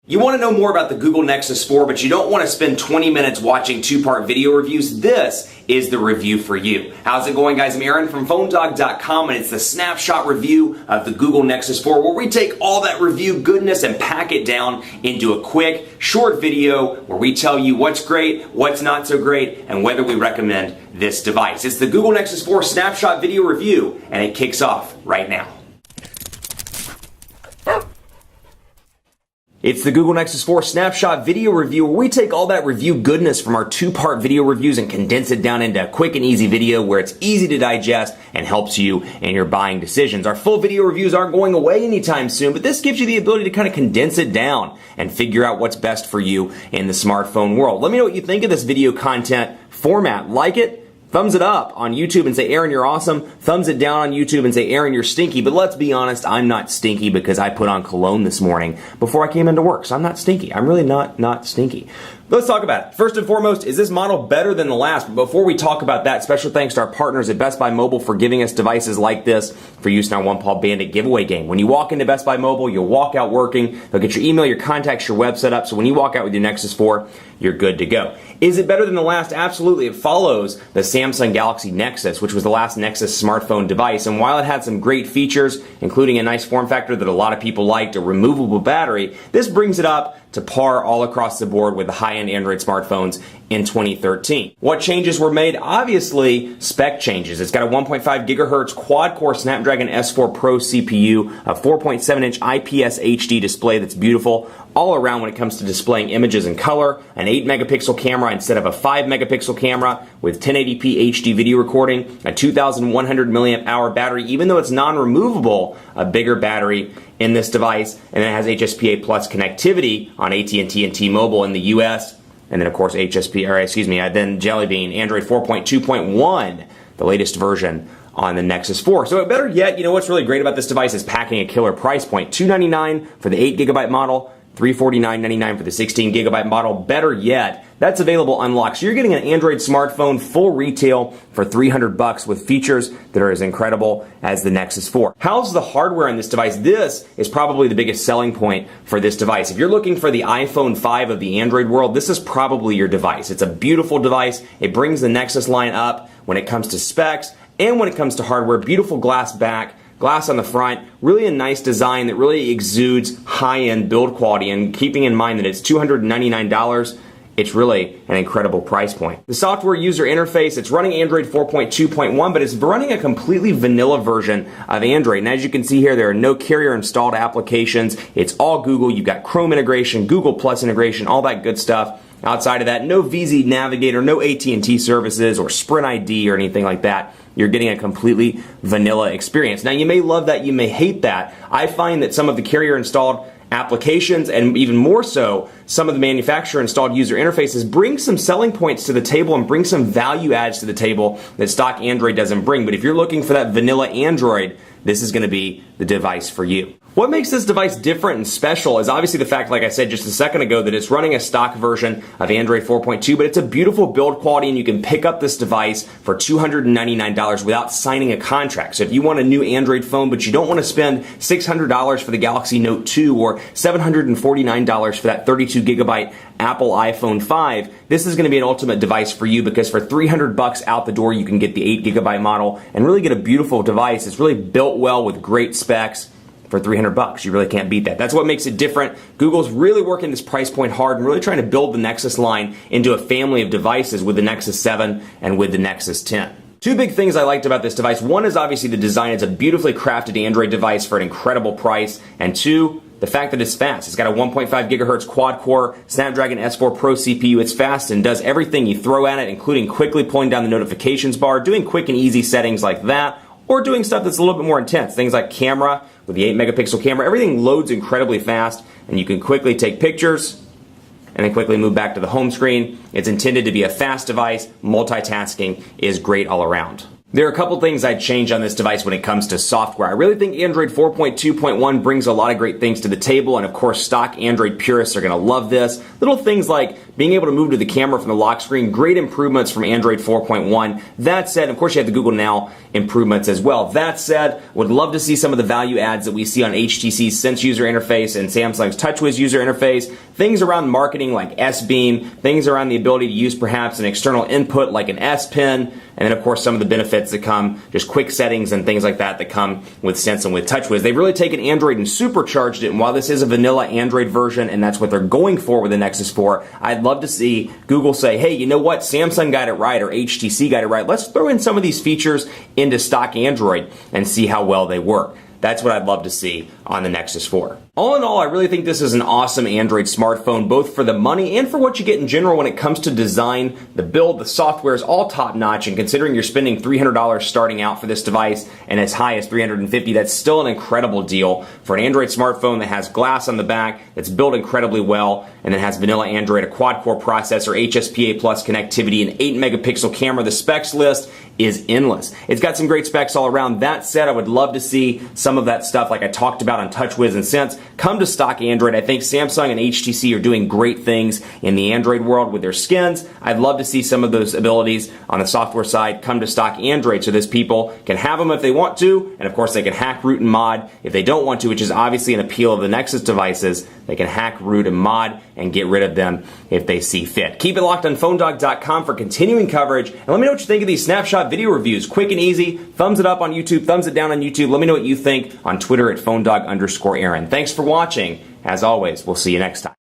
You want to know more about the Google Nexus 4, but you don't want to spend 20 minutes watching two-part video reviews? This is the review for you. How's it going, guys? I'm Aaron from PhoneDog.com, and it's the snapshot review of the Google Nexus 4, where we take all that review goodness and pack it down into a quick, short video where we tell you what's great, what's not so great, and whether we recommend this device. It's the Google Nexus 4 snapshot video review, and it kicks off right now. It's the Google Nexus 4 snapshot video review where we take all that review goodness from our two-part video reviews and condense it down into a quick and easy video where it's easy to digest and helps you in your buying decisions. Our full video reviews aren't going away anytime soon, but this gives you the ability to kind of condense it down and figure out what's best for you in the smartphone world. Let me know what you think of this video content format. Like it? Thumbs it up on YouTube and say, Aaron, you're awesome. Thumbs it down on YouTube and say, Aaron, you're stinky. But let's be honest, I'm not stinky because I put on cologne this morning before I came into work. So I'm not stinky. I'm really not stinky. Let's talk about it. First and foremost, is this model better than the last? But before we talk about that, special thanks to our partners at Best Buy Mobile for giving us devices like this for use in our One Paw Bandit giveaway game. When you walk into Best Buy Mobile, you'll walk out working. They'll get your email, your contacts, your web set up. So when you walk out with your Nexus 4, you're good to go. Is it better than the last? Absolutely. It follows the Samsung Galaxy Nexus, which was the last Nexus smartphone device. And while it had some great features, including a nice form factor that a lot of people liked, a removable battery, this brings it up to par all across the board with the high-end Android smartphones in 2013. What changes were made? Obviously, spec changes. It's got a 1.5 gigahertz quad-core Snapdragon S4 Pro CPU, a 4.7-inch IPS HD display that's beautiful all around when it comes to displaying images in color, an 8-megapixel camera instead of a 5-megapixel camera with 1080p HD video recording, a 2,100 milliamp hour battery, even though it's non-removable, a bigger battery in this device, and then it has HSPA Plus connectivity on AT&T and T-Mobile in the US, and then of course then Jelly Bean, Android 4.2.1, the latest version on the Nexus 4. So better yet, you know what's really great about this device is packing a killer price point. $299 for the 8GB model, $349.99 for the 16GB model. Better yet, that's available unlocked. So you're getting an Android smartphone full retail for $300 with features that are as incredible as the Nexus 4. How's the hardware on this device? This is probably the biggest selling point for this device. If you're looking for the iPhone 5 of the Android world, this is probably your device. It's a beautiful device. It brings the Nexus line up when it comes to specs and when it comes to hardware. Beautiful glass back, glass on the front, really a nice design that really exudes high-end build quality, and keeping in mind that it's $299, it's really an incredible price point. The software user interface, it's running Android 4.2.1, but it's running a completely vanilla version of Android. And as you can see here, there are no carrier installed applications. It's all Google. You've got Chrome integration, Google Plus integration, all that good stuff. Outside of that, no VZ Navigator, no AT&T services or Sprint ID or anything like that. You're getting a completely vanilla experience. Now, you may love that, you may hate that. I find that some of the carrier installed applications, and even more so, some of the manufacturer installed user interfaces bring some selling points to the table and bring some value adds to the table that stock Android doesn't bring. But if you're looking for that vanilla Android, this is going to be the device for you. What makes this device different and special is obviously the fact, like I said just a second ago, that it's running a stock version of Android 4.2, but it's a beautiful build quality, and you can pick up this device for $299 without signing a contract. So if you want a new Android phone, but you don't want to spend $600 for the Galaxy Note 2 or $749 for that 32GB Apple iPhone 5, this is going to be an ultimate device for you, because for $300 out the door, you can get the 8GB model and really get a beautiful device. It's really built well with great specs. For $300, you really can't beat that. That's what makes it different. Google's really working this price point hard and really trying to build the Nexus line into a family of devices with the Nexus 7 and with the Nexus 10. Two big things I liked about this device. One is obviously the design. It's a beautifully crafted Android device for an incredible price. And two, the fact that it's fast. It's got a 1.5 gigahertz quad-core Snapdragon S4 Pro CPU. It's fast and does everything you throw at it, including quickly pulling down the notifications bar, doing quick and easy settings like that, or doing stuff that's a little bit more intense. Things like camera, with the 8-megapixel camera, everything loads incredibly fast, and you can quickly take pictures and then quickly move back to the home screen. It's intended to be a fast device. Multitasking is great all around. There are a couple things I'd change on this device when it comes to software. I really think Android 4.2.1 brings a lot of great things to the table, and of course stock Android purists are going to love this. Little things like being able to move to the camera from the lock screen, great improvements from Android 4.1. That said, of course, you have the Google Now improvements as well. That said, would love to see some of the value adds that we see on HTC's Sense user interface and Samsung's TouchWiz user interface. Things around marketing like S-Beam, things around the ability to use perhaps an external input like an S Pen, and then of course some of the benefits that come, just quick settings and things like that that come with Sense and with TouchWiz. They've really taken Android and supercharged it, and while this is a vanilla Android version and that's what they're going for with the Nexus 4, I'd love to see Google say, hey, you know what, Samsung got it right or HTC got it right. Let's throw in some of these features into stock Android and see how well they work. That's what I'd love to see on the Nexus 4. All in all, I really think this is an awesome Android smartphone, both for the money and for what you get in general when it comes to design. The build, the software is all top notch, and considering you're spending $300 starting out for this device and as high as $350, that's still an incredible deal for an Android smartphone that has glass on the back, that's built incredibly well, and then has vanilla Android, a quad-core processor, HSPA plus connectivity, an 8-megapixel camera. The specs list is endless. It's got some great specs all around. That said, I would love to see some of that stuff like I talked about on TouchWiz and Sense come to stock Android. I think Samsung and HTC are doing great things in the Android world with their skins. I'd love to see some of those abilities on the software side come to stock Android so this people can have them if they want to, and of course they can hack, root, and mod if they don't want to, which is obviously an appeal of the Nexus devices. They can hack, root, and mod and get rid of them if they see fit. Keep it locked on PhoneDog.com for continuing coverage, and let me know what you think of these Snapshot video reviews. Quick and easy. Thumbs it up on YouTube, thumbs it down on YouTube. Let me know what you think on Twitter at PhoneDog_Aaron. Thanks for watching. As always, we'll see you next time.